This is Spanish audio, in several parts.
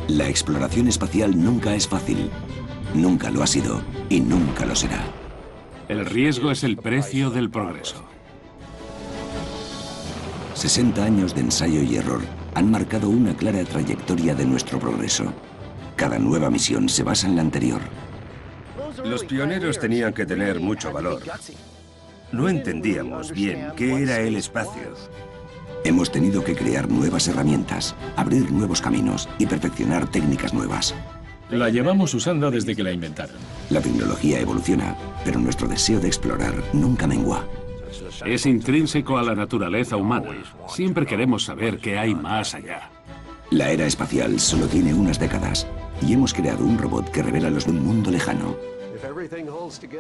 La exploración espacial nunca es fácil, nunca lo ha sido y nunca lo será. El riesgo es el precio del progreso. 60 años de ensayo y error han marcado una clara trayectoria de nuestro progreso. Cada nueva misión se basa en la anterior. Los pioneros tenían que tener mucho valor. No entendíamos bien qué era el espacio. Hemos tenido que crear nuevas herramientas, abrir nuevos caminos y perfeccionar técnicas nuevas. La llevamos usando desde que la inventaron. La tecnología evoluciona, pero nuestro deseo de explorar nunca mengua. Es intrínseco a la naturaleza humana. Siempre queremos saber qué hay más allá. La era espacial solo tiene unas décadas y hemos creado un robot que revela los de un mundo lejano.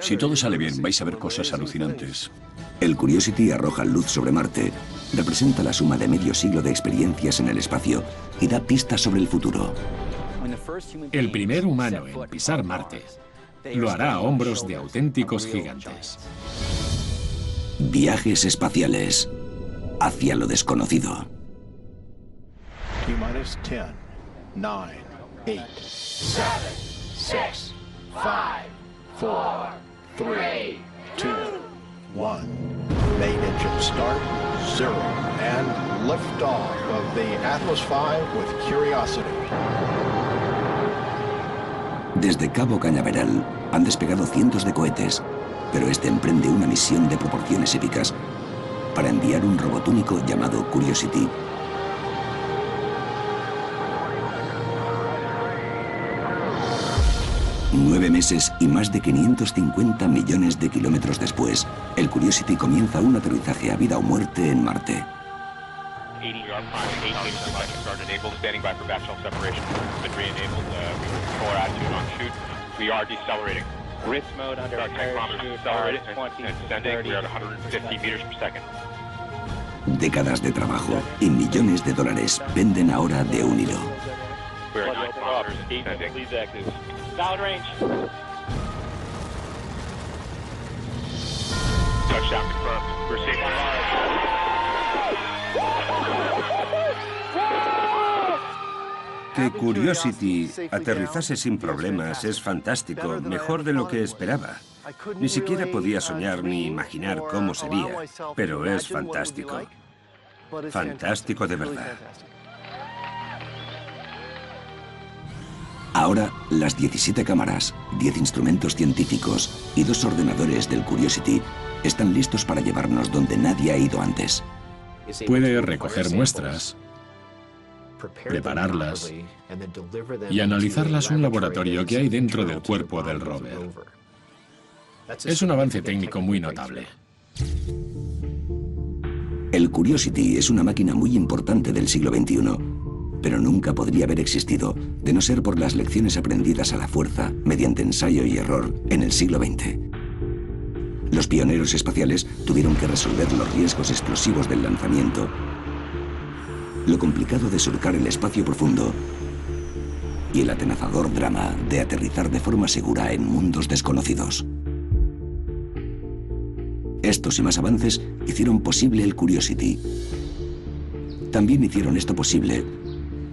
Si todo sale bien, vais a ver cosas alucinantes. El Curiosity arroja luz sobre Marte, representa la suma de medio siglo de experiencias en el espacio y da pistas sobre el futuro. El primer humano en pisar Marte lo hará a hombros de auténticos gigantes. Viajes espaciales hacia lo desconocido. T-minus 10, 9, 8, 7, 6, 5, 4, 3, 2, 1. Main engine start, 0, and liftoff of the Atlas V with Curiosity. Desde Cabo Cañaveral han despegado cientos de cohetes, pero este emprende una misión de proporciones épicas para enviar un robot único llamado Curiosity. Nueve meses y más de 550 millones de kilómetros después, el Curiosity comienza un aterrizaje a vida o muerte en Marte. Décadas de trabajo y millones de dólares penden ahora de un hilo. Que Curiosity aterrizase sin problemas es fantástico, mejor de lo que esperaba. Ni siquiera podía soñar ni imaginar cómo sería, pero es fantástico. Fantástico de verdad. Ahora, las 17 cámaras, 10 instrumentos científicos y 2 ordenadores del Curiosity están listos para llevarnos donde nadie ha ido antes. Puede recoger muestras, prepararlas y analizarlas en un laboratorio que hay dentro del cuerpo del rover. Es un avance técnico muy notable. El Curiosity es una máquina muy importante del siglo XXI, pero nunca podría haber existido de no ser por las lecciones aprendidas a la fuerza mediante ensayo y error en el siglo XX. Los pioneros espaciales tuvieron que resolver los riesgos explosivos del lanzamiento, lo complicado de surcar el espacio profundo y el atenazador drama de aterrizar de forma segura en mundos desconocidos. Estos y más avances hicieron posible el Curiosity. También hicieron esto posible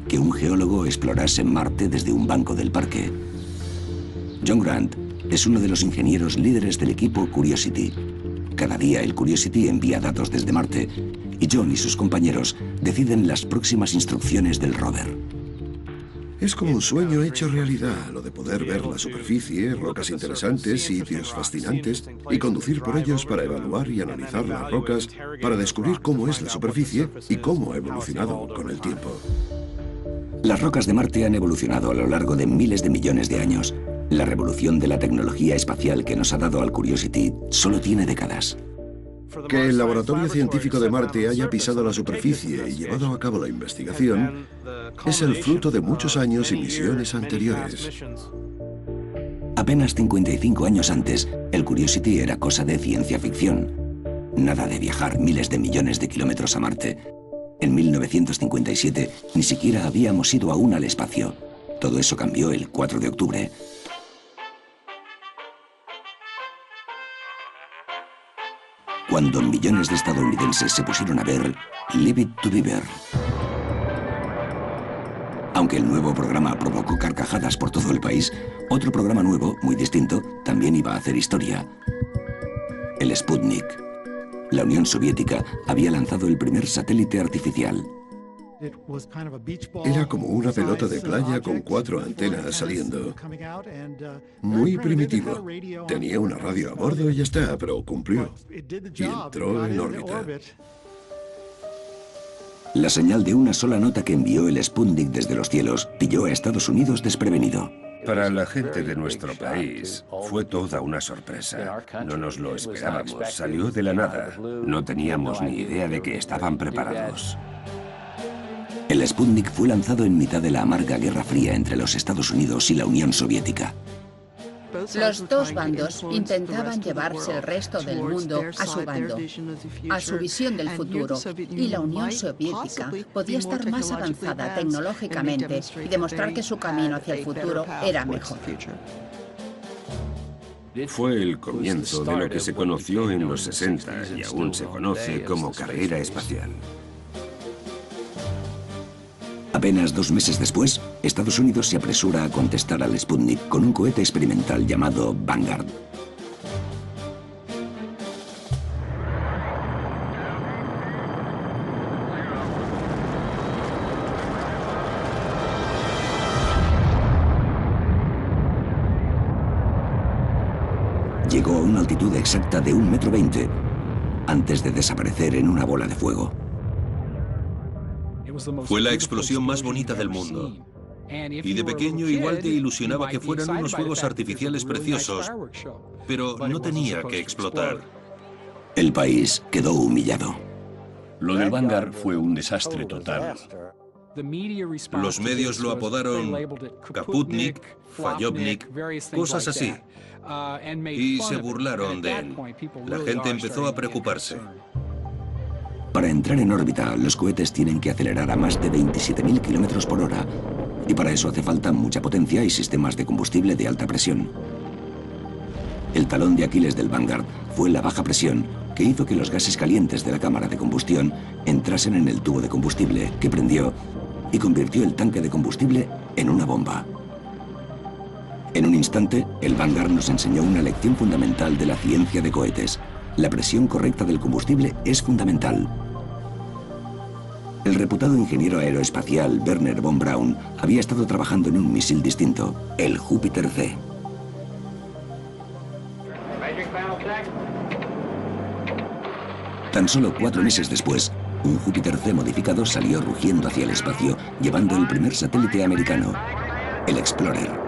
que un geólogo explorase Marte desde un banco del parque. John Grant es uno de los ingenieros líderes del equipo Curiosity. Cada día el Curiosity envía datos desde Marte y John y sus compañeros deciden las próximas instrucciones del rover. Es como un sueño hecho realidad, lo de poder ver la superficie, rocas interesantes, sitios fascinantes, y conducir por ellos para evaluar y analizar las rocas, para descubrir cómo es la superficie y cómo ha evolucionado con el tiempo. Las rocas de Marte han evolucionado a lo largo de miles de millones de años. La revolución de la tecnología espacial que nos ha dado al Curiosity solo tiene décadas. Que el laboratorio científico de Marte haya pisado la superficie y llevado a cabo la investigación es el fruto de muchos años y misiones anteriores. Apenas 55 años antes, el Curiosity era cosa de ciencia ficción. Nada de viajar miles de millones de kilómetros a Marte. En 1957 ni siquiera habíamos ido aún al espacio. Todo eso cambió el 4 de octubre. Cuando millones de estadounidenses se pusieron a ver Leave It to Beaver. Aunque el nuevo programa provocó carcajadas por todo el país, otro programa nuevo, muy distinto, también iba a hacer historia. El Sputnik. La Unión Soviética había lanzado el primer satélite artificial. Era como una pelota de playa con 4 antenas saliendo. Muy primitivo. Tenía una radio a bordo y ya está, pero cumplió. Y entró en órbita. La señal de una sola nota que envió el Sputnik desde los cielos pilló a Estados Unidos desprevenido. Para la gente de nuestro país fue toda una sorpresa. No nos lo esperábamos, salió de la nada. No teníamos ni idea de que estaban preparados. El Sputnik fue lanzado en mitad de la amarga Guerra Fría entre los Estados Unidos y la Unión Soviética. Los dos bandos intentaban llevarse el resto del mundo a su bando, a su visión del futuro, y la Unión Soviética podía estar más avanzada tecnológicamente y demostrar que su camino hacia el futuro era mejor. Fue el comienzo de lo que se conoció en los 60 y aún se conoce como carrera espacial. Apenas 2 meses después, Estados Unidos se apresura a contestar al Sputnik con un cohete experimental llamado Vanguard. Llegó a una altitud exacta de 1,20 m, antes de desaparecer en una bola de fuego. Fue la explosión más bonita del mundo. Y de pequeño igual te ilusionaba que fueran unos fuegos artificiales preciosos, pero no tenía que explotar. El país quedó humillado. Lo del Vanguard fue un desastre total. Los medios lo apodaron Kaputnik, Fallobnik, cosas así. Y se burlaron de él. La gente empezó a preocuparse. Para entrar en órbita, los cohetes tienen que acelerar a más de 27.000 km por hora. Y para eso hace falta mucha potencia y sistemas de combustible de alta presión. El talón de Aquiles del Vanguard fue la baja presión, que hizo que los gases calientes de la cámara de combustión entrasen en el tubo de combustible, que prendió y convirtió el tanque de combustible en una bomba. En un instante, el Vanguard nos enseñó una lección fundamental de la ciencia de cohetes. La presión correcta del combustible es fundamental. El reputado ingeniero aeroespacial Wernher von Braun había estado trabajando en un misil distinto, el Júpiter C. Tan solo 4 meses después, un Júpiter C modificado salió rugiendo hacia el espacio, llevando el primer satélite americano, el Explorer.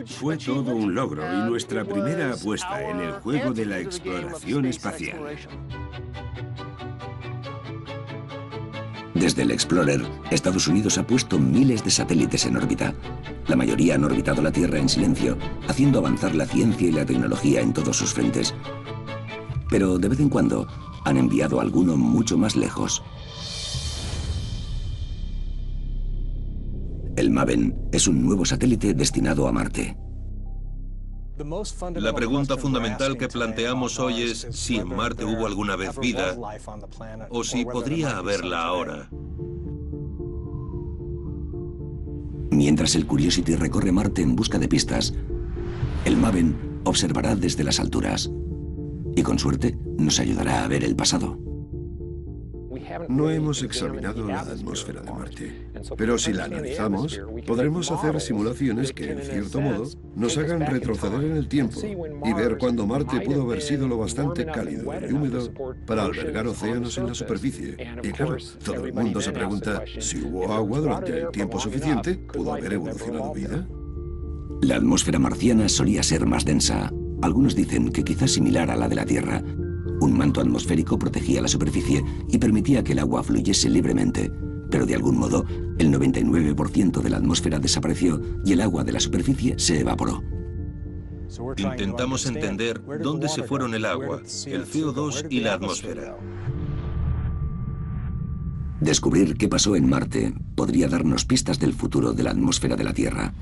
Fue todo un logro y nuestra primera apuesta en el juego de la exploración espacial. Desde el Explorer, Estados Unidos ha puesto miles de satélites en órbita. La mayoría han orbitado la Tierra en silencio, haciendo avanzar la ciencia y la tecnología en todos sus frentes. Pero de vez en cuando han enviado alguno mucho más lejos. El Maven es un nuevo satélite destinado a Marte. La pregunta fundamental que planteamos hoy es si en Marte hubo alguna vez vida o si podría haberla ahora. Mientras el Curiosity recorre Marte en busca de pistas, el Maven observará desde las alturas y con suerte nos ayudará a ver el pasado. No hemos examinado la atmósfera de Marte, pero si la analizamos, podremos hacer simulaciones que, en cierto modo, nos hagan retroceder en el tiempo y ver cuándo Marte pudo haber sido lo bastante cálido y húmedo para albergar océanos en la superficie. Y claro, todo el mundo se pregunta, si hubo agua durante el tiempo suficiente, ¿pudo haber evolucionado vida? La atmósfera marciana solía ser más densa. Algunos dicen que quizás similar a la de la Tierra. Un manto atmosférico protegía la superficie y permitía que el agua fluyese libremente, pero de algún modo el 99% de la atmósfera desapareció y el agua de la superficie se evaporó. Intentamos entender dónde se fueron el agua, el CO2 y la atmósfera. Descubrir qué pasó en Marte podría darnos pistas del futuro de la atmósfera de la Tierra.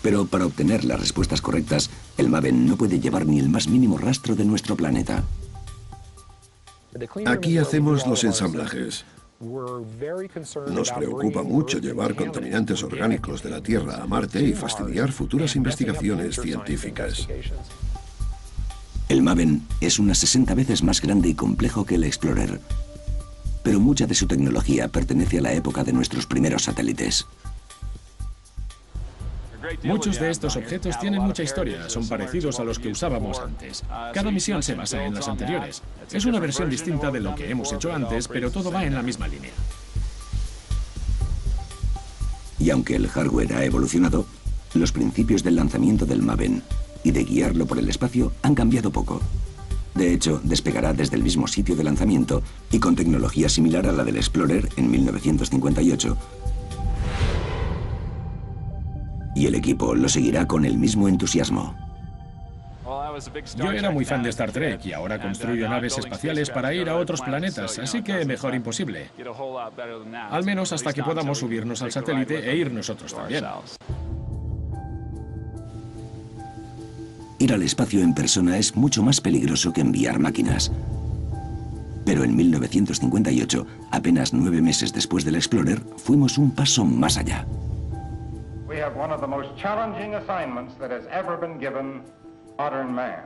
Pero para obtener las respuestas correctas, el MAVEN no puede llevar ni el más mínimo rastro de nuestro planeta. Aquí hacemos los ensamblajes. Nos preocupa mucho llevar contaminantes orgánicos de la Tierra a Marte y fastidiar futuras investigaciones científicas. El MAVEN es unas 60 veces más grande y complejo que el Explorer, pero mucha de su tecnología pertenece a la época de nuestros primeros satélites. Muchos de estos objetos tienen mucha historia, son parecidos a los que usábamos antes. Cada misión se basa en las anteriores. Es una versión distinta de lo que hemos hecho antes, pero todo va en la misma línea. Y aunque el hardware ha evolucionado, los principios del lanzamiento del MAVEN y de guiarlo por el espacio han cambiado poco. De hecho, despegará desde el mismo sitio de lanzamiento y con tecnología similar a la del Explorer en 1958. Y el equipo lo seguirá con el mismo entusiasmo. Yo era muy fan de Star Trek y ahora construyo naves espaciales para ir a otros planetas, así que mejor imposible. Al menos hasta que podamos subirnos al satélite e ir nosotros también. Ir al espacio en persona es mucho más peligroso que enviar máquinas. Pero en 1958, apenas 9 meses después del Explorer, fuimos un paso más allá. We have one of the most challenging assignments that has ever been given modern man.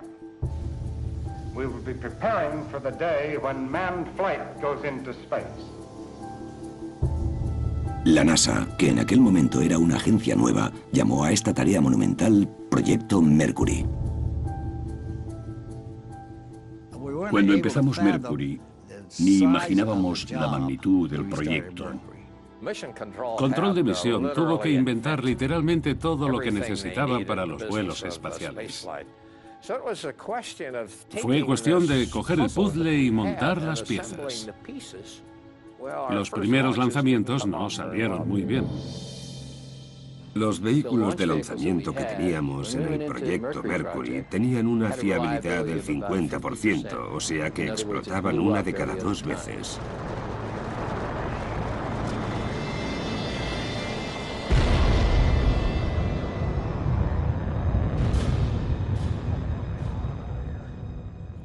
We will be preparing for the day when manned flight goes into space. La NASA, que en aquel momento era una agencia nueva, llamó a esta tarea monumental Proyecto Mercury. Cuando empezamos Mercury, ni imaginábamos la magnitud del proyecto. Control de misión tuvo que inventar literalmente todo lo que necesitaban para los vuelos espaciales. Fue cuestión de coger el puzzle y montar las piezas. Los primeros lanzamientos no salieron muy bien. Los vehículos de lanzamiento que teníamos en el proyecto Mercury tenían una fiabilidad del 50%, o sea que explotaban una de cada 2 veces.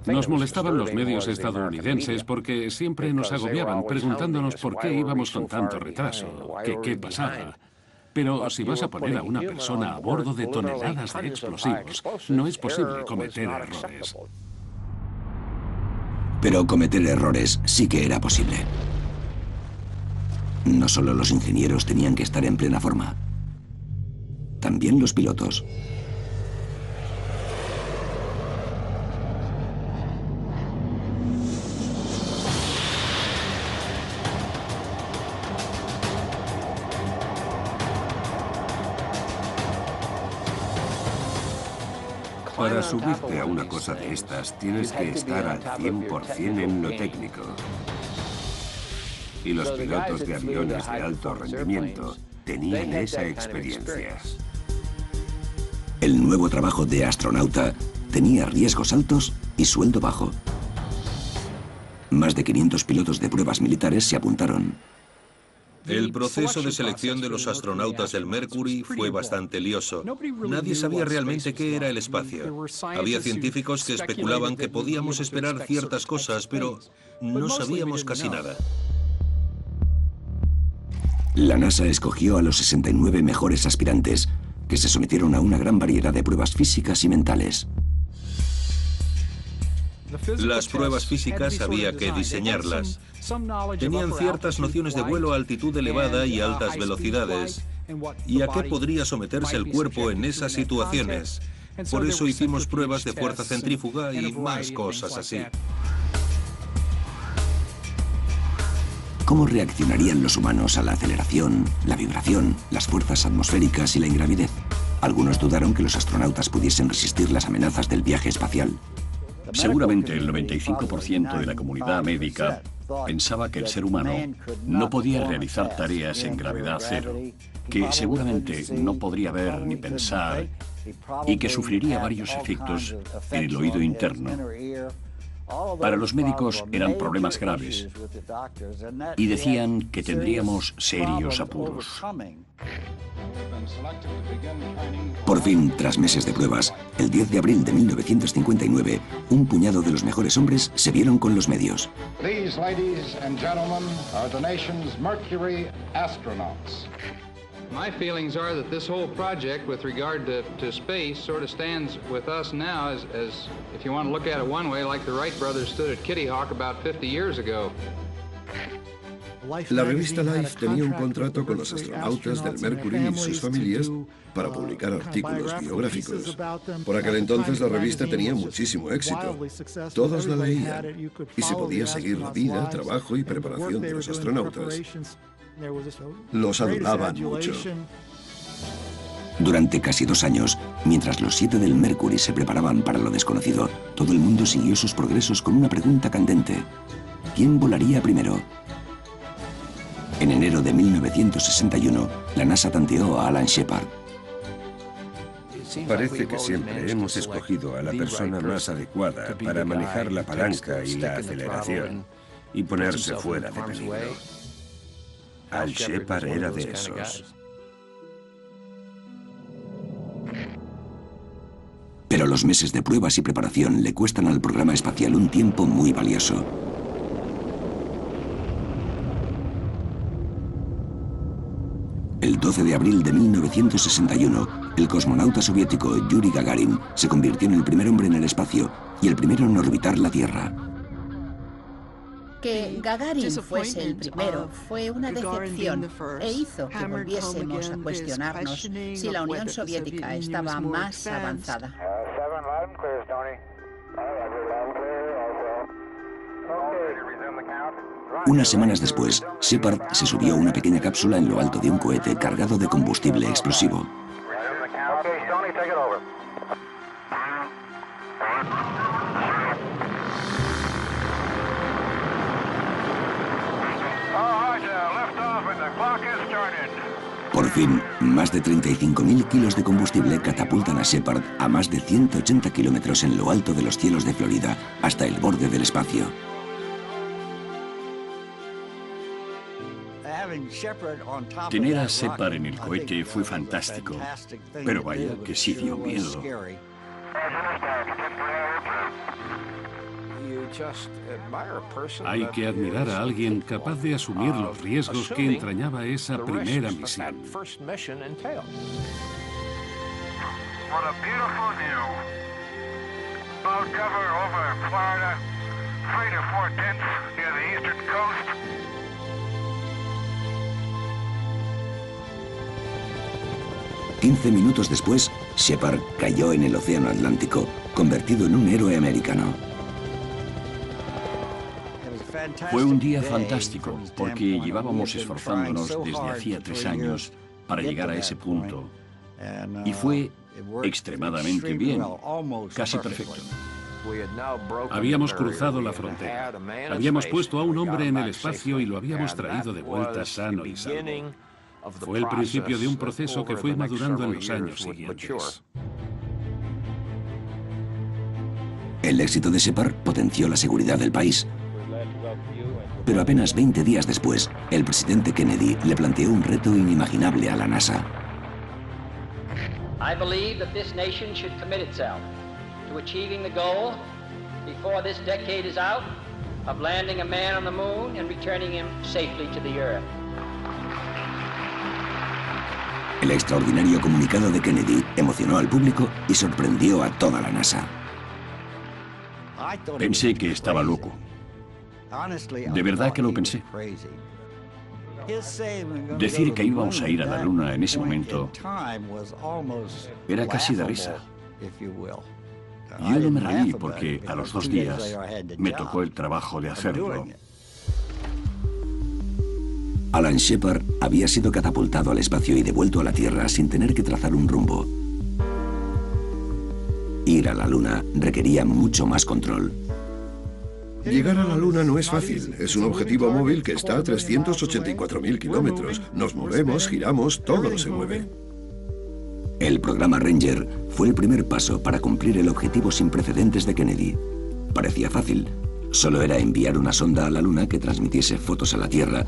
Nos molestaban los medios estadounidenses porque siempre nos agobiaban preguntándonos por qué íbamos con tanto retraso, qué pasaba. Pero si vas a poner a una persona a bordo de toneladas de explosivos, no es posible cometer errores. Pero cometer errores sí que era posible. No solo los ingenieros tenían que estar en plena forma, también los pilotos. Para subirte a una cosa de estas, tienes que estar al 100% en lo técnico. Y los pilotos de aviones de alto rendimiento tenían esa experiencia. El nuevo trabajo de astronauta tenía riesgos altos y sueldo bajo. Más de 500 pilotos de pruebas militares se apuntaron. El proceso de selección de los astronautas del Mercury fue bastante lioso. Nadie sabía realmente qué era el espacio. Había científicos que especulaban que podíamos esperar ciertas cosas, pero no sabíamos casi nada. La NASA escogió a los 69 mejores aspirantes, que se sometieron a una gran variedad de pruebas físicas y mentales. Las pruebas físicas había que diseñarlas. Tenían ciertas nociones de vuelo a altitud elevada y altas velocidades, y a qué podría someterse el cuerpo en esas situaciones. Por eso hicimos pruebas de fuerza centrífuga y más cosas así. ¿Cómo reaccionarían los humanos a la aceleración, la vibración, las fuerzas atmosféricas y la ingravidez? Algunos dudaron que los astronautas pudiesen resistir las amenazas del viaje espacial. Seguramente el 95% de la comunidad médica pensaba que el ser humano no podía realizar tareas en gravedad cero, que seguramente no podría ver ni pensar y que sufriría varios efectos en el oído interno Para los médicos eran problemas graves y decían que tendríamos serios apuros. Por fin, tras meses de pruebas, el 10 de abril de 1959, un puñado de los mejores hombres se vieron con los medios. These, ladies and gentlemen, are the nation's Mercury astronauts. My feelings are that this whole project with regard to space sort of stands with us now as, if you want to look at it one way, like the Wright brothers stood at Kitty Hawk about 50 years ago. La revista Life tenía un contrato con los astronautas del Mercury y sus familias para publicar artículos biográficos. Por aquel entonces la revista tenía muchísimo éxito. Todos la leían y se podía seguir la vida, trabajo y preparación de los astronautas. Los adoraban mucho. Durante casi 2 años, mientras los 7 del Mercury se preparaban para lo desconocido, todo el mundo siguió sus progresos con una pregunta candente. ¿Quién volaría primero? En enero de 1961, la NASA tanteó a Alan Shepard. Parece que siempre hemos escogido a la persona más adecuada para manejar la palanca y la aceleración y ponerse fuera de peligro. Al Shepard era de esos. Pero los meses de pruebas y preparación le cuestan al programa espacial un tiempo muy valioso. El 12 de abril de 1961, el cosmonauta soviético Yuri Gagarin se convirtió en el primer hombre en el espacio y el primero en orbitar la Tierra. Que Gagarin fuese el primero fue una decepción e hizo que volviésemos a cuestionarnos si la Unión Soviética estaba más avanzada. Unas semanas después, Shepard se subió a una pequeña cápsula en lo alto de un cohete cargado de combustible explosivo. Por fin, más de 35.000 kilos de combustible catapultan a Shepard a más de 180 kilómetros en lo alto de los cielos de Florida, hasta el borde del espacio. Tener a Shepard en el cohete fue fantástico, pero vaya que sí dio miedo. Hay que admirar a alguien capaz de asumir los riesgos que entrañaba esa primera misión. «15 minutos después, Shepard cayó en el Océano Atlántico, convertido en un héroe americano». Fue un día fantástico, porque llevábamos esforzándonos desde hacía 3 años para llegar a ese punto. Y fue extremadamente bien, casi perfecto. Habíamos cruzado la frontera. Habíamos puesto a un hombre en el espacio y lo habíamos traído de vuelta sano y salvo. Fue el principio de un proceso que fue madurando en los años siguientes. El éxito de Shepard potenció la seguridad del país. Pero apenas 20 días después, el presidente Kennedy le planteó un reto inimaginable a la NASA. I believe that this nation should commit itself to achieving the goal before this decade is out of landing a man on the moon and returning him safely to the Earth. El extraordinario comunicado de Kennedy emocionó al público y sorprendió a toda la NASA. Pensé que estaba loco. De verdad que lo pensé. Decir que íbamos a ir a la Luna en ese momento era casi de risa. Yo no me reí porque a los 2 días me tocó el trabajo de hacerlo. Alan Shepard había sido catapultado al espacio y devuelto a la Tierra sin tener que trazar un rumbo. Ir a la Luna requería mucho más control. Llegar a la Luna no es fácil. Es un objetivo móvil que está a 384.000 kilómetros. Nos movemos, giramos, todo se mueve. El programa Ranger fue el primer paso para cumplir el objetivo sin precedentes de Kennedy. Parecía fácil. Solo era enviar una sonda a la Luna que transmitiese fotos a la Tierra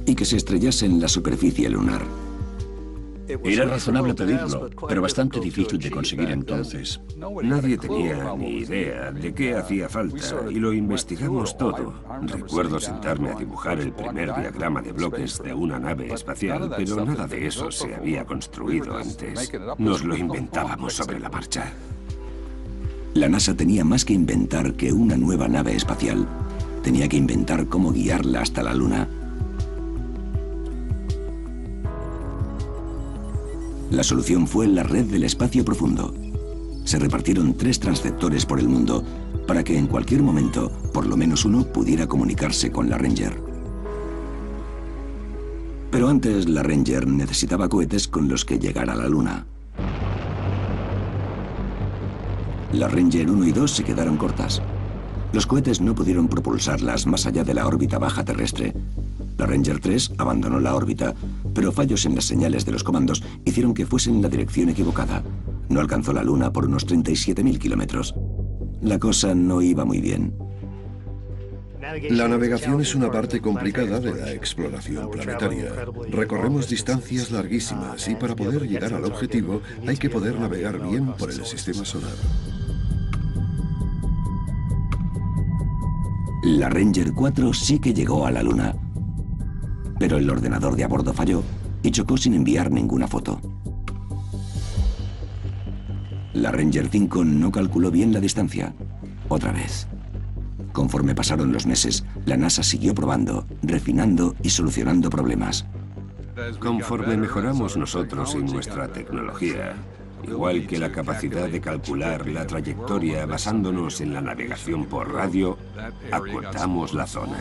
y que se estrellase en la superficie lunar. Era razonable pedirlo, pero bastante difícil de conseguir entonces. Nadie tenía ni idea de qué hacía falta y lo investigamos todo. Recuerdo sentarme a dibujar el primer diagrama de bloques de una nave espacial, pero nada de eso se había construido antes. Nos lo inventábamos sobre la marcha. La NASA tenía más que inventar que una nueva nave espacial. Tenía que inventar cómo guiarla hasta la Luna. La solución fue la red del espacio profundo. Se repartieron 3 transceptores por el mundo para que en cualquier momento, por lo menos uno pudiera comunicarse con la Ranger. Pero antes, la Ranger necesitaba cohetes con los que llegar a la Luna. La Ranger 1 y 2 se quedaron cortas. Los cohetes no pudieron propulsarlas más allá de la órbita baja terrestre. La Ranger 3 abandonó la órbita, pero fallos en las señales de los comandos hicieron que fuesen en la dirección equivocada. No alcanzó la Luna por unos 37.000 kilómetros. La cosa no iba muy bien. La navegación es una parte complicada de la exploración planetaria. Recorremos distancias larguísimas y para poder llegar al objetivo hay que poder navegar bien por el sistema solar. La Ranger 4 sí que llegó a la Luna, pero el ordenador de a bordo falló y chocó sin enviar ninguna foto. La Ranger 5 no calculó bien la distancia. Otra vez. Conforme pasaron los meses, la NASA siguió probando, refinando y solucionando problemas. Conforme mejoramos nosotros y nuestra tecnología, igual que la capacidad de calcular la trayectoria basándonos en la navegación por radio, acortamos la zona.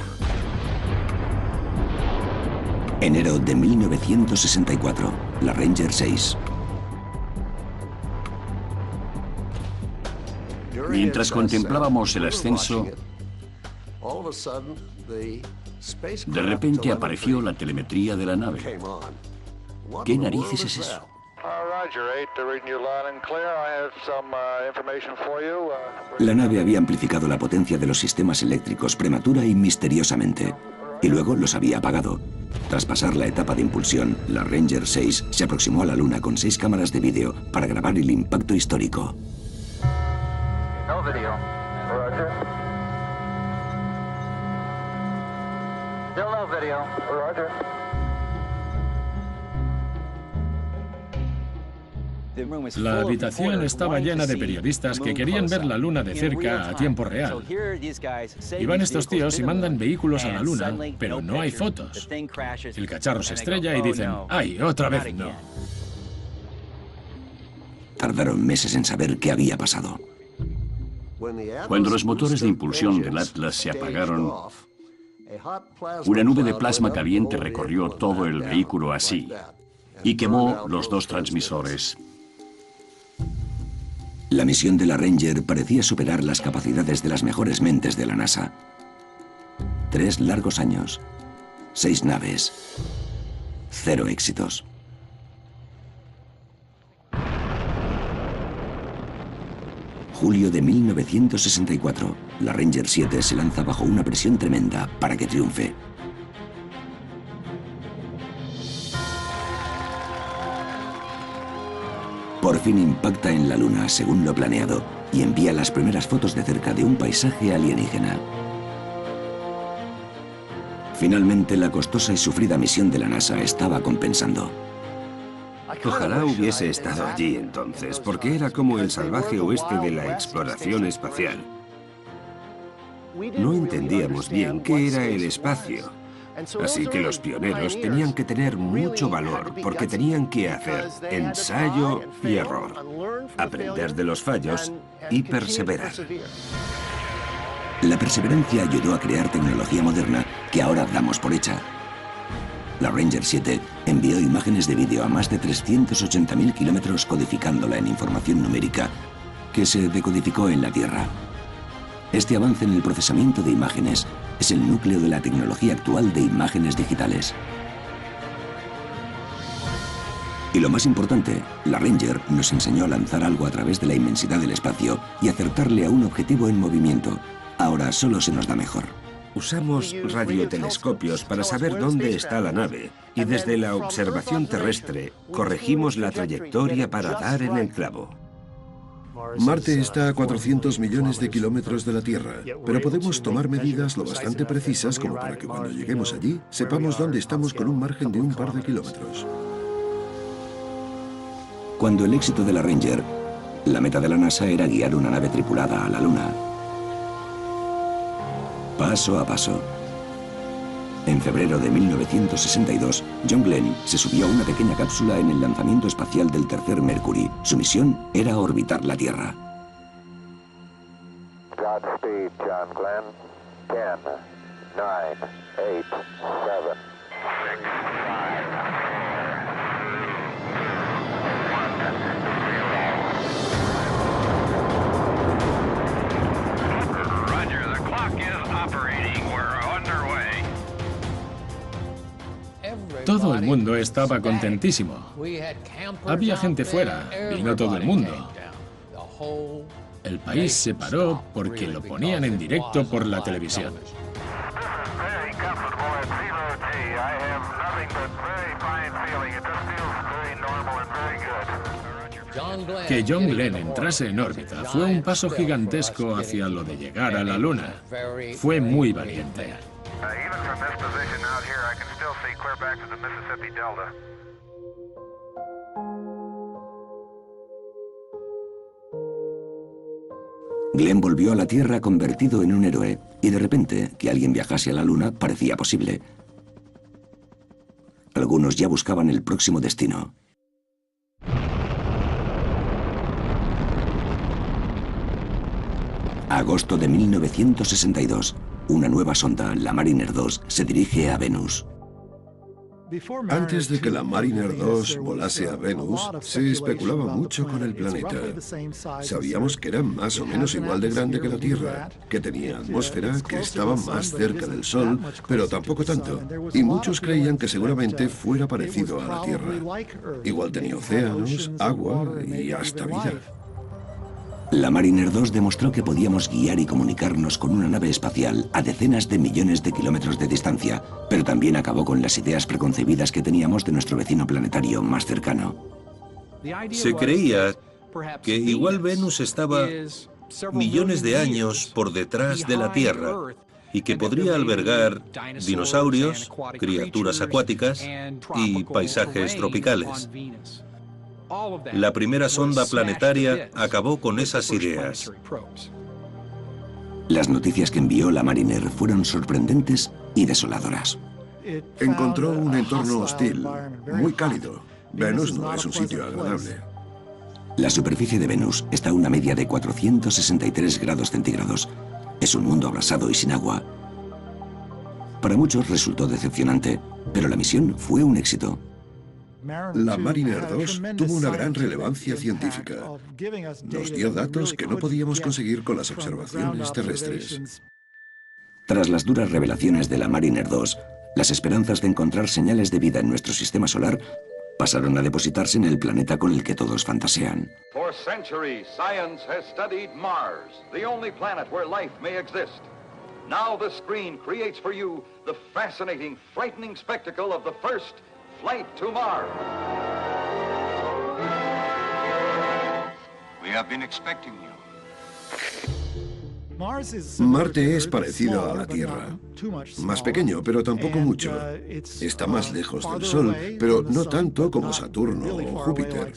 Enero de 1964, la Ranger 6. Mientras contemplábamos el ascenso, de repente apareció la telemetría de la nave. ¿Qué narices es eso? La nave había amplificado la potencia de los sistemas eléctricos prematura y misteriosamente, y luego los había apagado. Tras pasar la etapa de impulsión, la Ranger 6 se aproximó a la Luna con 6 cámaras de vídeo para grabar el impacto histórico. No video. Roger. Still no video. Roger. La habitación estaba llena de periodistas que querían ver la Luna de cerca a tiempo real. Y van estos tíos y mandan vehículos a la Luna, pero no hay fotos. El cacharro se estrella y dicen, ¡ay, otra vez no! Tardaron meses en saber qué había pasado. Cuando los motores de impulsión del Atlas se apagaron, una nube de plasma caliente recorrió todo el vehículo así y quemó los 2 transmisores. La misión de la Ranger parecía superar las capacidades de las mejores mentes de la NASA. 3 largos años, 6 naves, 0 éxitos. Julio de 1964, la Ranger 7 se lanza bajo una presión tremenda para que triunfe. Por fin impacta en la Luna según lo planeado y envía las primeras fotos de cerca de un paisaje alienígena. Finalmente, la costosa y sufrida misión de la NASA estaba compensando. Ojalá hubiese estado allí entonces, porque era como el salvaje oeste de la exploración espacial. No entendíamos bien qué era el espacio. Así que los pioneros tenían que tener mucho valor porque tenían que hacer ensayo y error, aprender de los fallos y perseverar. La perseverancia ayudó a crear tecnología moderna que ahora damos por hecha. La Ranger 7 envió imágenes de vídeo a más de 380.000 kilómetros codificándola en información numérica que se decodificó en la Tierra. Este avance en el procesamiento de imágenes es el núcleo de la tecnología actual de imágenes digitales. Y lo más importante, la Ranger nos enseñó a lanzar algo a través de la inmensidad del espacio y acertarle a un objetivo en movimiento, Ahora solo se nos da mejor. Usamos radiotelescopios para saber dónde está la nave y desde la observación terrestre corregimos la trayectoria para dar en el clavo. Marte está a 400 millones de kilómetros de la Tierra, pero podemos tomar medidas lo bastante precisas como para que cuando lleguemos allí sepamos dónde estamos con un margen de un par de kilómetros. Cuando el éxito de la Ranger, la meta de la NASA era guiar una nave tripulada a la Luna. Paso a paso. En febrero de 1962, John Glenn se subió a una pequeña cápsula en el lanzamiento espacial del tercer Mercury. Su misión era orbitar la Tierra. Godspeed, John Glenn. 10, 9, 8, 7, 6, 5, 4, 3, 2, 1. Roger, the clock is operating. We're underway. Todo el mundo estaba contentísimo. Había gente fuera, vino todo el mundo. El país se paró porque lo ponían en directo por la televisión. Que John Glenn entrase en órbita fue un paso gigantesco hacia lo de llegar a la Luna. Fue muy valiente. Glenn volvió a la Tierra convertido en un héroe, y de repente que alguien viajase a la Luna parecía posible. Algunos ya buscaban el próximo destino. Agosto de 1962. Una nueva sonda, la Mariner 2, se dirige a Venus. Antes de que la Mariner 2 volase a Venus, se especulaba mucho con el planeta. Sabíamos que era más o menos igual de grande que la Tierra, que tenía atmósfera, que estaba más cerca del Sol, pero tampoco tanto. Y muchos creían que seguramente fuera parecido a la Tierra. Igual tenía océanos, agua y hasta vida. La Mariner 2 demostró que podíamos guiar y comunicarnos con una nave espacial a decenas de millones de kilómetros de distancia, pero también acabó con las ideas preconcebidas que teníamos de nuestro vecino planetario más cercano. Se creía que igual Venus estaba millones de años por detrás de la Tierra y que podría albergar dinosaurios, criaturas acuáticas y paisajes tropicales. La primera sonda planetaria acabó con esas ideas. Las noticias que envió la Mariner fueron sorprendentes y desoladoras. Encontró un entorno hostil, muy cálido. Venus no es un sitio agradable. La superficie de Venus está a una media de 463 grados centígrados. Es un mundo abrasado y sin agua. Para muchos resultó decepcionante, pero la misión fue un éxito. La Mariner 2 tuvo una gran relevancia científica. Nos dio datos que no podíamos conseguir con las observaciones terrestres. Tras las duras revelaciones de la Mariner 2, las esperanzas de encontrar señales de vida en nuestro sistema solar pasaron a depositarse en el planeta con el que todos fantasean. For centuries, science has studied Mars, the only planet where life may exist. Now the screen creates for you the fascinating, frightening spectacle of the first flight to Mars. We have been expecting you. Marte es parecido a la Tierra. Más pequeño, pero tampoco mucho. Está más lejos del Sol, pero no tanto como Saturno o Júpiter.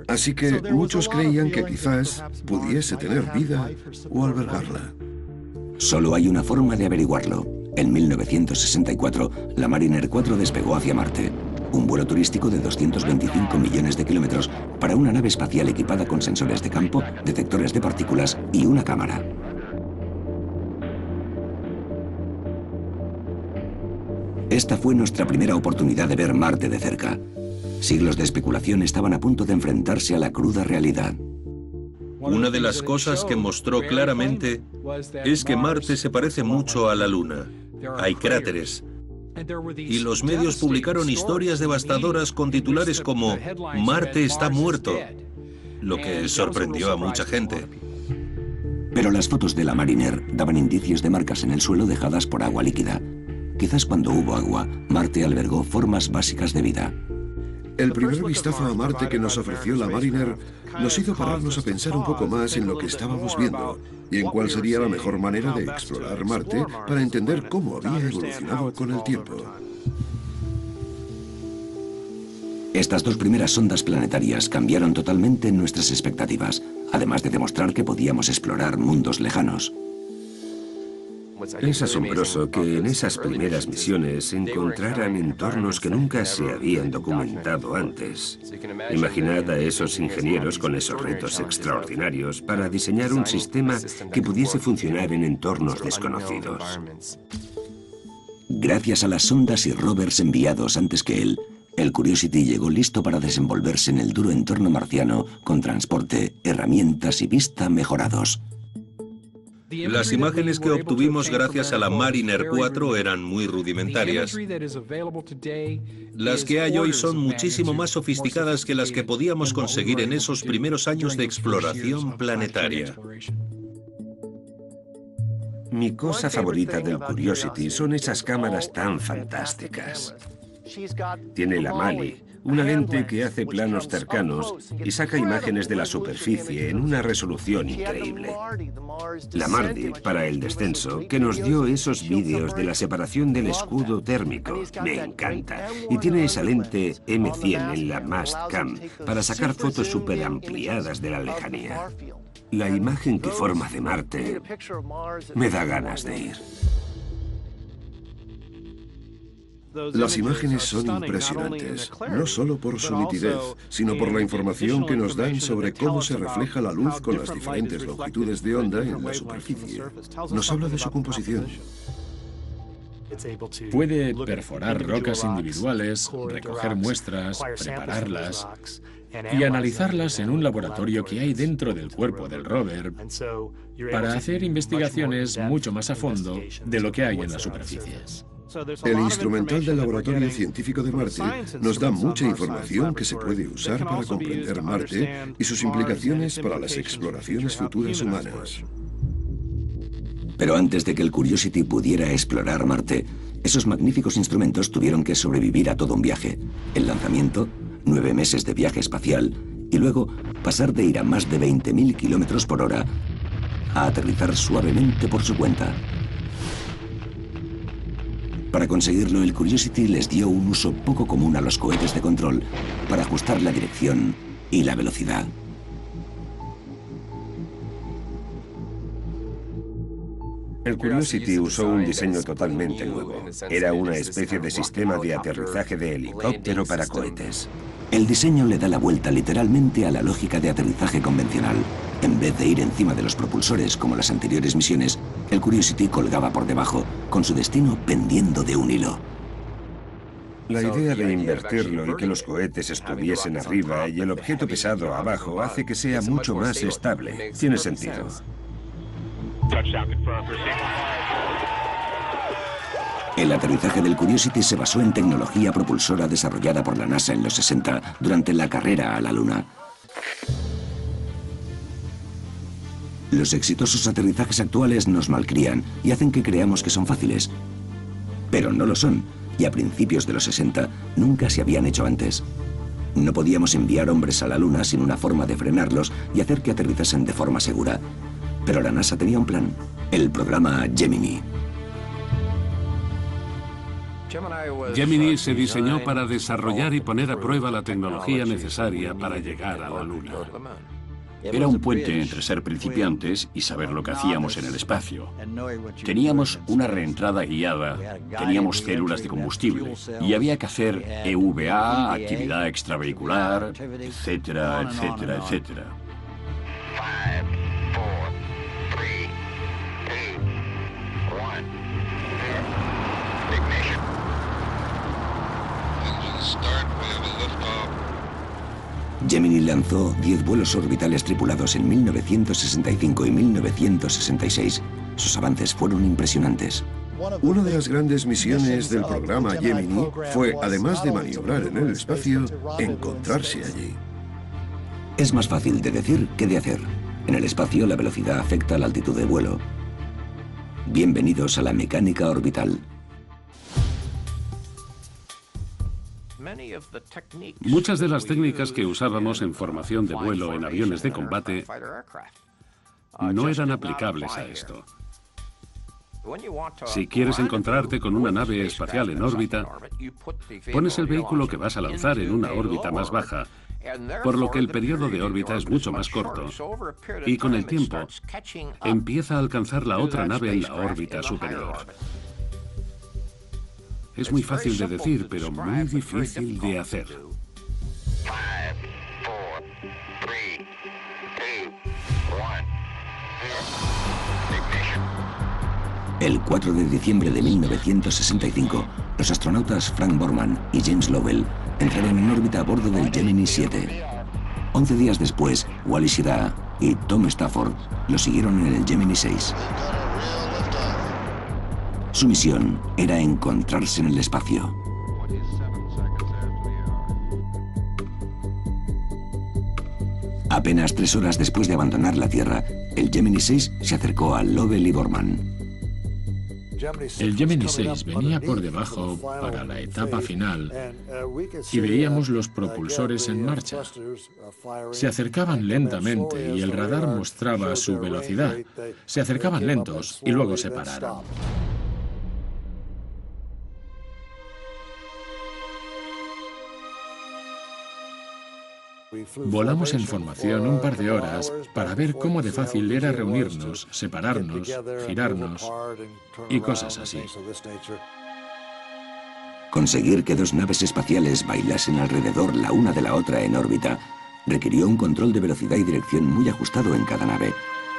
Así que muchos creían que quizás pudiese tener vida o albergarla. Solo hay una forma de averiguarlo. En 1964, la Mariner 4 despegó hacia Marte. Un vuelo turístico de 225 millones de kilómetros para una nave espacial equipada con sensores de campo, detectores de partículas y una cámara. Esta fue nuestra primera oportunidad de ver Marte de cerca. Siglos de especulación estaban a punto de enfrentarse a la cruda realidad. Una de las cosas que mostró claramente es que Marte se parece mucho a la Luna. Hay cráteres. Y los medios publicaron historias devastadoras con titulares como «Marte está muerto», lo que sorprendió a mucha gente. Pero las fotos de la Mariner daban indicios de marcas en el suelo dejadas por agua líquida. Quizás cuando hubo agua, Marte albergó formas básicas de vida. El primer vistazo a Marte que nos ofreció la Mariner nos hizo pararnos a pensar un poco más en lo que estábamos viendo y en cuál sería la mejor manera de explorar Marte para entender cómo había evolucionado con el tiempo. Estas dos primeras sondas planetarias cambiaron totalmente nuestras expectativas, además de demostrar que podíamos explorar mundos lejanos. Es asombroso que en esas primeras misiones se encontraran entornos que nunca se habían documentado antes. Imaginad a esos ingenieros con esos retos extraordinarios para diseñar un sistema que pudiese funcionar en entornos desconocidos. Gracias a las sondas y rovers enviados antes que él, el Curiosity llegó listo para desenvolverse en el duro entorno marciano con transporte, herramientas y vista mejorados. Las imágenes que obtuvimos gracias a la Mariner 4 eran muy rudimentarias. Las que hay hoy son muchísimo más sofisticadas que las que podíamos conseguir en esos primeros años de exploración planetaria. Mi cosa favorita del Curiosity son esas cámaras tan fantásticas. Tiene la Mali, una lente que hace planos cercanos y saca imágenes de la superficie en una resolución increíble. La Mardi, para el descenso, que nos dio esos vídeos de la separación del escudo térmico. Me encanta. Y tiene esa lente M100 en la Mastcam para sacar fotos súper ampliadas de la lejanía. La imagen que forma de Marte me da ganas de ir. Las imágenes son impresionantes, no solo por su nitidez, sino por la información que nos dan sobre cómo se refleja la luz con las diferentes longitudes de onda en la superficie. Nos habla de su composición. Puede perforar rocas individuales, recoger muestras, prepararlas y analizarlas en un laboratorio que hay dentro del cuerpo del rover para hacer investigaciones mucho más a fondo de lo que hay en la superficie. El instrumental del Laboratorio Científico de Marte nos da mucha información que se puede usar para comprender Marte y sus implicaciones para las exploraciones futuras humanas. Pero antes de que el Curiosity pudiera explorar Marte, esos magníficos instrumentos tuvieron que sobrevivir a todo un viaje. El lanzamiento, 9 meses de viaje espacial y luego pasar de ir a más de 20.000 kilómetros por hora a aterrizar suavemente por su cuenta. Para conseguirlo, el Curiosity les dio un uso poco común a los cohetes de control para ajustar la dirección y la velocidad. El Curiosity usó un diseño totalmente nuevo. Era una especie de sistema de aterrizaje de helicóptero para cohetes. El diseño le da la vuelta literalmente a la lógica de aterrizaje convencional. En vez de ir encima de los propulsores como las anteriores misiones, el Curiosity colgaba por debajo, con su destino pendiendo de un hilo. La idea de invertirlo y que los cohetes estuviesen arriba y el objeto pesado abajo hace que sea mucho más estable. Tiene sentido. El aterrizaje del Curiosity se basó en tecnología propulsora desarrollada por la NASA en los 60 durante la carrera a la Luna. Los exitosos aterrizajes actuales nos malcrían y hacen que creamos que son fáciles. Pero no lo son, y a principios de los 60 nunca se habían hecho antes. No podíamos enviar hombres a la Luna sin una forma de frenarlos y hacer que aterrizasen de forma segura. Pero la NASA tenía un plan, el programa Gemini. Gemini se diseñó para desarrollar y poner a prueba la tecnología necesaria para llegar a la Luna. Era un puente entre ser principiantes y saber lo que hacíamos en el espacio. Teníamos una reentrada guiada, teníamos células de combustible y había que hacer EVA, actividad extravehicular, etcétera, etcétera, etcétera. Gemini lanzó 10 vuelos orbitales tripulados en 1965 y 1966. Sus avances fueron impresionantes. Una de las grandes misiones del programa Gemini fue, además de maniobrar en el espacio, encontrarse allí. Es más fácil de decir que de hacer. En el espacio, la velocidad afecta a la altitud de vuelo. Bienvenidos a la mecánica orbital. Muchas de las técnicas que usábamos en formación de vuelo en aviones de combate no eran aplicables a esto. Si quieres encontrarte con una nave espacial en órbita, pones el vehículo que vas a lanzar en una órbita más baja, por lo que el periodo de órbita es mucho más corto, y con el tiempo empieza a alcanzar la otra nave en la órbita superior. Es muy fácil de decir, pero muy difícil de hacer. El 4 de diciembre de 1965, los astronautas Frank Borman y James Lovell entraron en órbita a bordo del Gemini 7. 11 días después, Wally Schirra y Tom Stafford lo siguieron en el Gemini 6. Su misión era encontrarse en el espacio. Apenas 3 horas después de abandonar la Tierra, el Gemini 6 se acercó a Lovell y Borman. El Gemini 6 venía por debajo para la etapa final y veíamos los propulsores en marcha. Se acercaban lentamente y el radar mostraba su velocidad. Se acercaban lentos y luego se pararon. Volamos en formación un par de horas para ver cómo de fácil era reunirnos, separarnos, girarnos y cosas así. Conseguir que 2 naves espaciales bailasen alrededor la una de la otra en órbita requirió un control de velocidad y dirección muy ajustado en cada nave.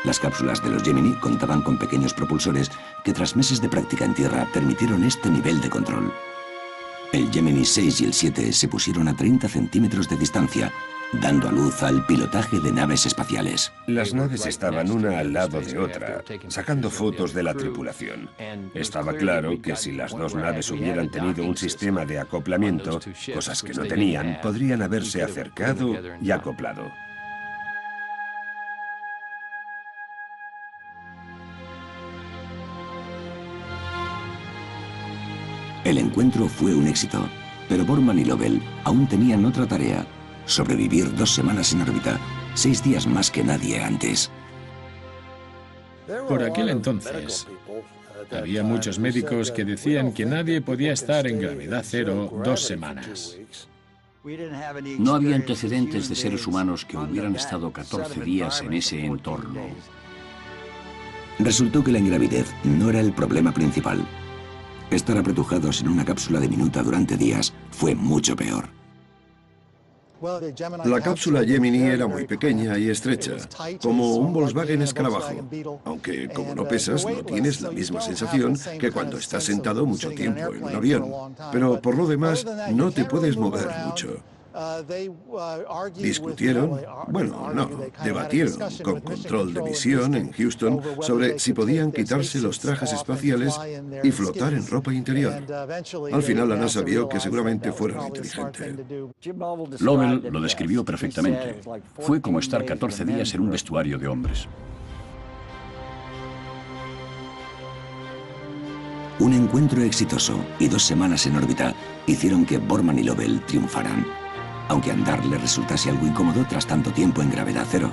Las cápsulas de los Gemini contaban con pequeños propulsores que tras meses de práctica en tierra permitieron este nivel de control. El Gemini 6 y el 7 se pusieron a 30 centímetros de distancia, dando a luz al pilotaje de naves espaciales. Las naves estaban una al lado de otra, sacando fotos de la tripulación. Estaba claro que si las 2 naves hubieran tenido un sistema de acoplamiento, cosas que no tenían, podrían haberse acercado y acoplado. El encuentro fue un éxito, pero Borman y Lovell aún tenían otra tarea: sobrevivir 2 semanas en órbita, 6 días más que nadie antes. Por aquel entonces, había muchos médicos que decían que nadie podía estar en gravedad cero 2 semanas. No había antecedentes de seres humanos que hubieran estado 14 días en ese entorno. Resultó que la ingravidez no era el problema principal. Estar apretujados en una cápsula diminuta durante días fue mucho peor. La cápsula Gemini era muy pequeña y estrecha, como un Volkswagen escarabajo, aunque como no pesas no tienes la misma sensación que cuando estás sentado mucho tiempo en un avión, pero por lo demás no te puedes mover mucho. Discutieron, debatieron con control de misión en Houston sobre si podían quitarse los trajes espaciales y flotar en ropa interior. Al final la NASA vio que seguramente fuera inteligente. Lovell lo describió perfectamente. Fue como estar 14 días en un vestuario de hombres. Un encuentro exitoso y 2 semanas en órbita hicieron que Borman y Lovell triunfaran, aunque andar les resultase algo incómodo tras tanto tiempo en gravedad cero.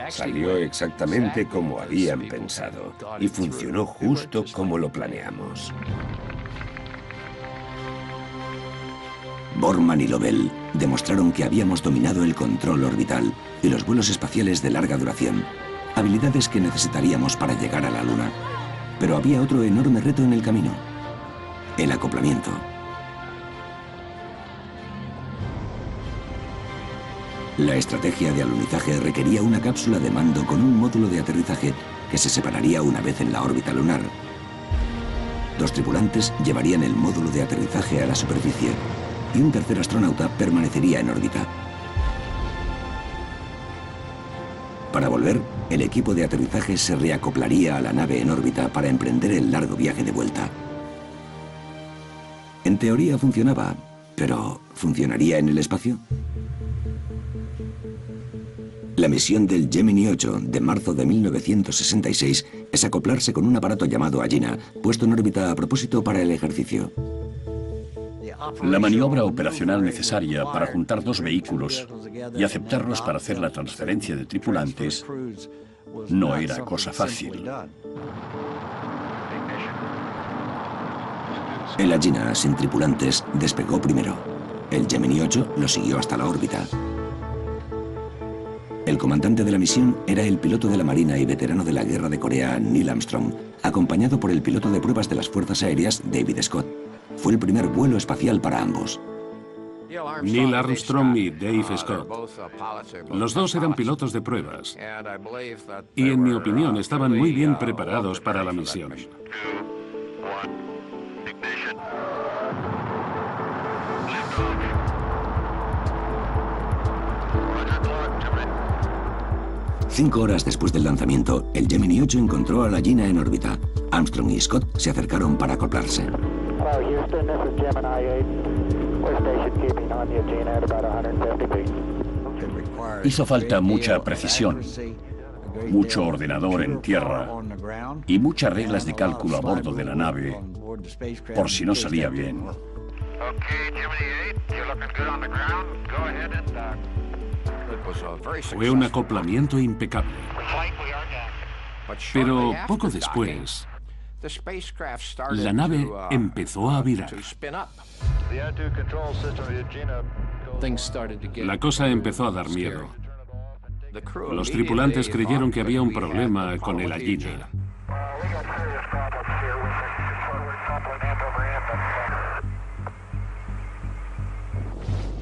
Salió exactamente como habían pensado y funcionó justo como lo planeamos. Borman y Lovell demostraron que habíamos dominado el control orbital y los vuelos espaciales de larga duración, habilidades que necesitaríamos para llegar a la Luna. Pero había otro enorme reto en el camino: el acoplamiento. La estrategia de alunizaje requería una cápsula de mando con un módulo de aterrizaje que se separaría una vez en la órbita lunar. 2 tripulantes llevarían el módulo de aterrizaje a la superficie y un tercer astronauta permanecería en órbita. Para volver, el equipo de aterrizaje se reacoplaría a la nave en órbita para emprender el largo viaje de vuelta. En teoría funcionaba, pero ¿funcionaría en el espacio? La misión del Gemini 8 de marzo de 1966 es acoplarse con un aparato llamado Agena, puesto en órbita a propósito para el ejercicio. La maniobra operacional necesaria para juntar dos vehículos y aceptarlos para hacer la transferencia de tripulantes no era cosa fácil. El Agena, sin tripulantes, despegó primero. El Gemini 8 lo siguió hasta la órbita. El comandante de la misión era el piloto de la Marina y veterano de la Guerra de Corea, Neil Armstrong, acompañado por el piloto de pruebas de las Fuerzas Aéreas, David Scott. Fue el primer vuelo espacial para ambos. Neil Armstrong y Dave Scott. Los dos eran pilotos de pruebas. Y en mi opinión estaban muy bien preparados para la misión. Cinco horas después del lanzamiento, el Gemini 8 encontró a la Agena en órbita. Armstrong y Scott se acercaron para acoplarse. Hizo falta mucha precisión, mucho ordenador en tierra y muchas reglas de cálculo a bordo de la nave por si no salía bien. Fue un acoplamiento impecable. Pero poco después, la nave empezó a virar. La cosa empezó a dar miedo. Los tripulantes creyeron que había un problema con el Agena.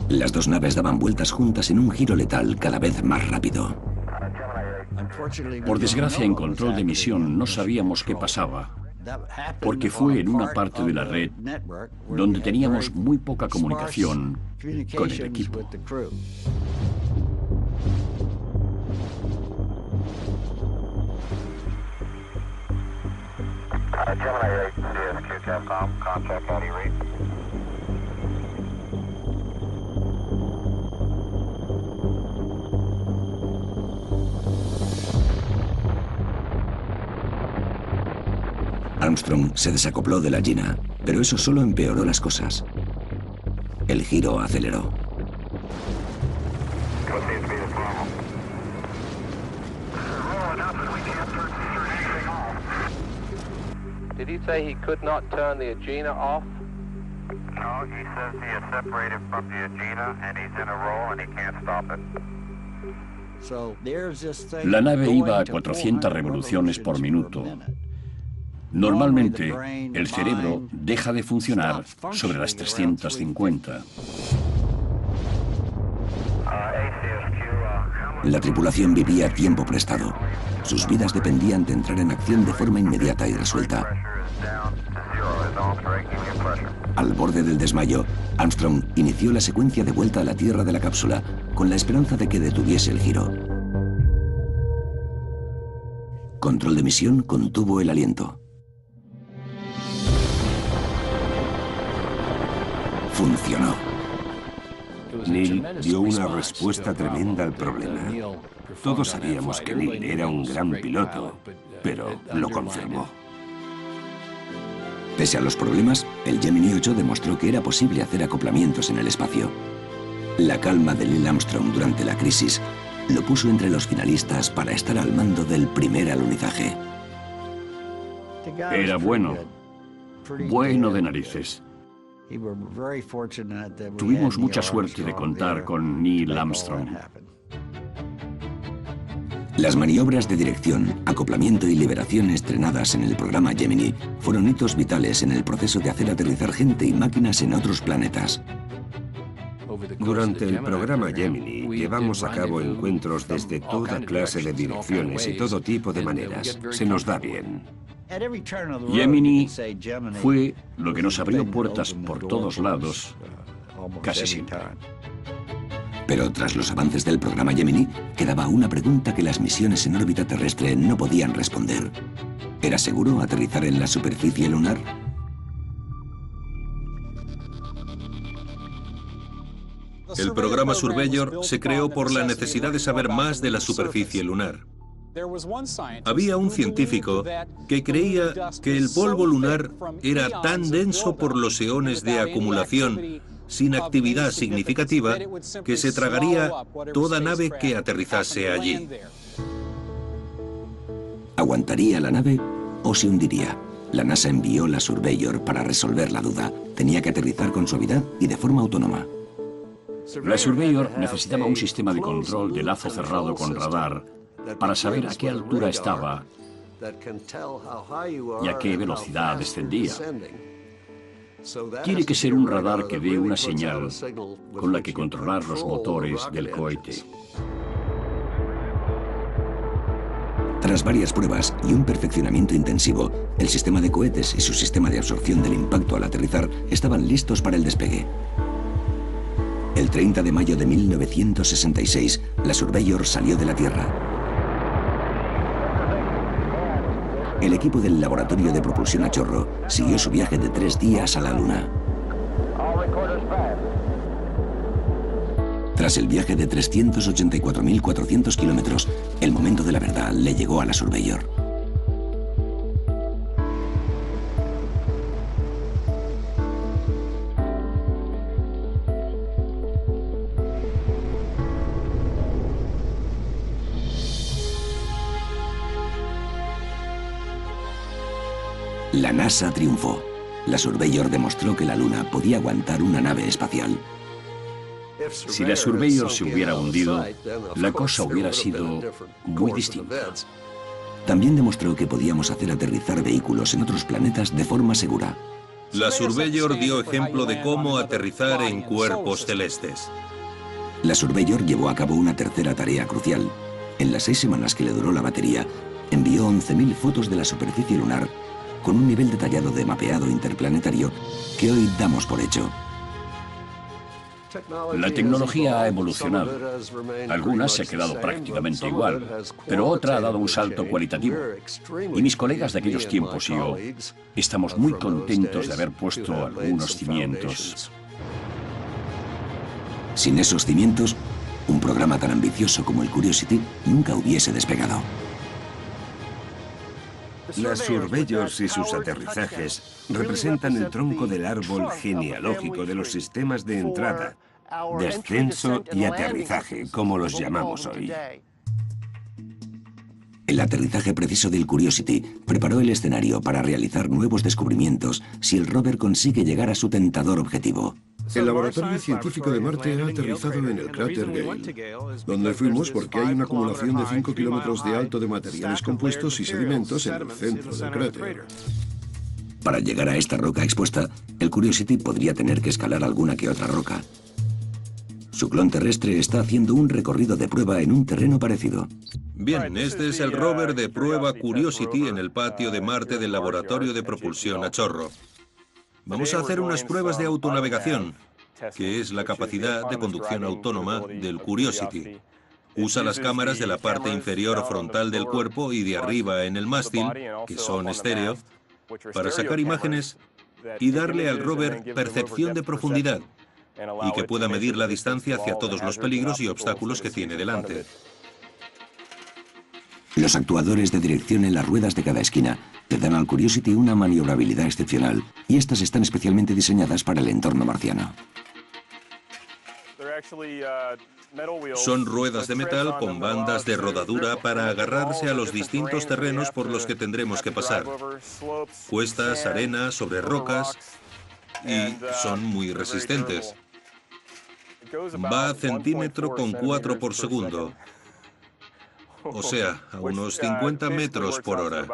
Las dos naves daban vueltas juntas en un giro letal cada vez más rápido. Por desgracia, en control de misión no sabíamos qué pasaba, porque fue en una parte de la red donde teníamos muy poca comunicación con el equipo. Armstrong se desacopló de la Agena, pero eso solo empeoró las cosas. El giro aceleró. Did he say he could not turn the Agena off? No, he says he is separated from the Agena and he's in a roll and he can't stop it. La nave iba a 400 revoluciones por minuto. Normalmente, el cerebro deja de funcionar sobre las 350. La tripulación vivía a tiempo prestado. Sus vidas dependían de entrar en acción de forma inmediata y resuelta. Al borde del desmayo, Armstrong inició la secuencia de vuelta a la Tierra de la cápsula, con la esperanza de que detuviese el giro. Control de misión contuvo el aliento. Funcionó. Neil dio una respuesta tremenda al problema. Todos sabíamos que Neil era un gran piloto, pero lo confirmó. Pese a los problemas, el Gemini 8 demostró que era posible hacer acoplamientos en el espacio. La calma de Neil Armstrong durante la crisis lo puso entre los finalistas para estar al mando del primer alunizaje. Era bueno de narices. Tuvimos mucha suerte de contar con Neil Armstrong. Las maniobras de dirección, acoplamiento y liberación estrenadas en el programa Gemini fueron hitos vitales en el proceso de hacer aterrizar gente y máquinas en otros planetas. Durante el programa Gemini llevamos a cabo encuentros desde toda clase de direcciones y todo tipo de maneras. Se nos da bien. Gemini fue lo que nos abrió puertas por todos lados, casi siempre. Pero tras los avances del programa Gemini, quedaba una pregunta que las misiones en órbita terrestre no podían responder. ¿Era seguro aterrizar en la superficie lunar? El programa Surveyor se creó por la necesidad de saber más de la superficie lunar. Había un científico que creía que el polvo lunar era tan denso por los eones de acumulación sin actividad significativa que se tragaría toda nave que aterrizase allí. ¿Aguantaría la nave o se hundiría? La NASA envió la Surveyor para resolver la duda. Tenía que aterrizar con suavidad y de forma autónoma. La Surveyor necesitaba un sistema de control de lazo cerrado con radar para saber a qué altura estaba y a qué velocidad descendía. Tiene que ser un radar que dé una señal con la que controlar los motores del cohete. Tras varias pruebas y un perfeccionamiento intensivo, el sistema de cohetes y su sistema de absorción del impacto al aterrizar estaban listos para el despegue. El 30 de mayo de 1966, la Surveyor salió de la Tierra. El equipo del Laboratorio de Propulsión a Chorro siguió su viaje de 3 días a la Luna. Tras el viaje de 384.400 kilómetros, el momento de la verdad le llegó a la Surveyor. La NASA triunfó. La Surveyor demostró que la Luna podía aguantar una nave espacial. Si la Surveyor se hubiera hundido, la cosa hubiera sido muy distinta. También demostró que podíamos hacer aterrizar vehículos en otros planetas de forma segura. La Surveyor dio ejemplo de cómo aterrizar en cuerpos celestes. La Surveyor llevó a cabo una tercera tarea crucial. En las 6 semanas que le duró la batería, envió 11.000 fotos de la superficie lunar con un nivel detallado de mapeado interplanetario que hoy damos por hecho. La tecnología ha evolucionado. Algunas se ha quedado prácticamente igual, pero otra ha dado un salto cualitativo. Y mis colegas de aquellos tiempos y yo estamos muy contentos de haber puesto algunos cimientos. Sin esos cimientos, un programa tan ambicioso como el Curiosity nunca hubiese despegado. Las Surveyors y sus aterrizajes representan el tronco del árbol genealógico de los sistemas de entrada, descenso y aterrizaje, como los llamamos hoy. El aterrizaje preciso del Curiosity preparó el escenario para realizar nuevos descubrimientos si el rover consigue llegar a su tentador objetivo. El Laboratorio Científico de Marte ha aterrizado en el cráter Gale, donde fuimos porque hay una acumulación de 5 kilómetros de alto de materiales compuestos y sedimentos en el centro del cráter. Para llegar a esta roca expuesta, el Curiosity podría tener que escalar alguna que otra roca. Su clon terrestre está haciendo un recorrido de prueba en un terreno parecido. Bien, este es el rover de prueba Curiosity en el patio de Marte del Laboratorio de Propulsión a Chorro. Vamos a hacer unas pruebas de autonavegación, que es la capacidad de conducción autónoma del Curiosity. Usa las cámaras de la parte inferior frontal del cuerpo y de arriba en el mástil, que son estéreo, para sacar imágenes y darle al rover percepción de profundidad y que pueda medir la distancia hacia todos los peligros y obstáculos que tiene delante. Los actuadores de dirección en las ruedas de cada esquina le dan al Curiosity una maniobrabilidad excepcional, y estas están especialmente diseñadas para el entorno marciano. Son ruedas de metal con bandas de rodadura para agarrarse a los distintos terrenos por los que tendremos que pasar. Cuestas, arena, sobre rocas, y son muy resistentes. Va a centímetro con 4 por segundo. O sea, a unos 50 metros por hora.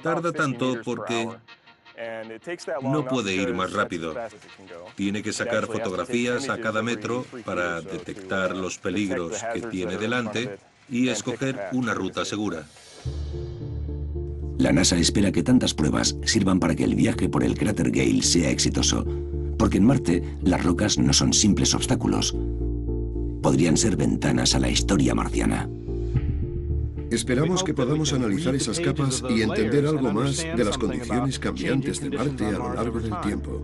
Tarda tanto porque no puede ir más rápido. Tiene que sacar fotografías a cada metro para detectar los peligros que tiene delante y escoger una ruta segura. La NASA espera que tantas pruebas sirvan para que el viaje por el cráter Gale sea exitoso, porque en Marte las rocas no son simples obstáculos. Podrían ser ventanas a la historia marciana. Esperamos que podamos analizar esas capas y entender algo más de las condiciones cambiantes de Marte a lo largo del tiempo.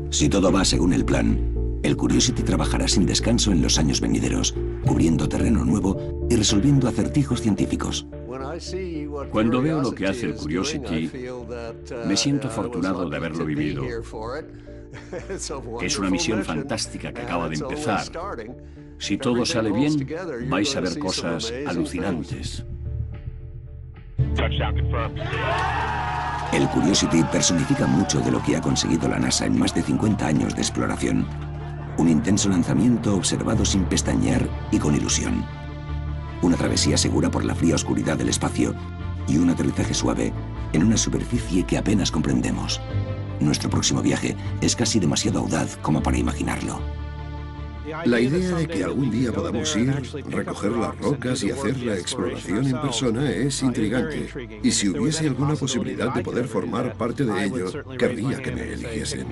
Si todo va según el plan, El Curiosity trabajará sin descanso en los años venideros, cubriendo terreno nuevo y resolviendo acertijos científicos. Cuando veo lo que hace el Curiosity, me siento afortunado de haberlo vivido. Es una misión fantástica que acaba de empezar. Si todo sale bien, vais a ver cosas alucinantes. El Curiosity personifica mucho de lo que ha conseguido la NASA en más de 50 años de exploración. Un intenso lanzamiento observado sin pestañear y con ilusión. Una travesía segura por la fría oscuridad del espacio y un aterrizaje suave en una superficie que apenas comprendemos. Nuestro próximo viaje es casi demasiado audaz como para imaginarlo. La idea de que algún día podamos ir, recoger las rocas y hacer la exploración en persona es intrigante. Y si hubiese alguna posibilidad de poder formar parte de ello, querría que me eligiesen.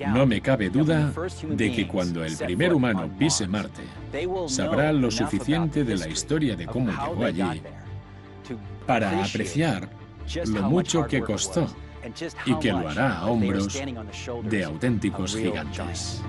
No me cabe duda de que cuando el primer humano pise Marte, sabrá lo suficiente de la historia de cómo llegó allí para apreciar lo mucho que costó y que lo hará a hombros de auténticos gigantes.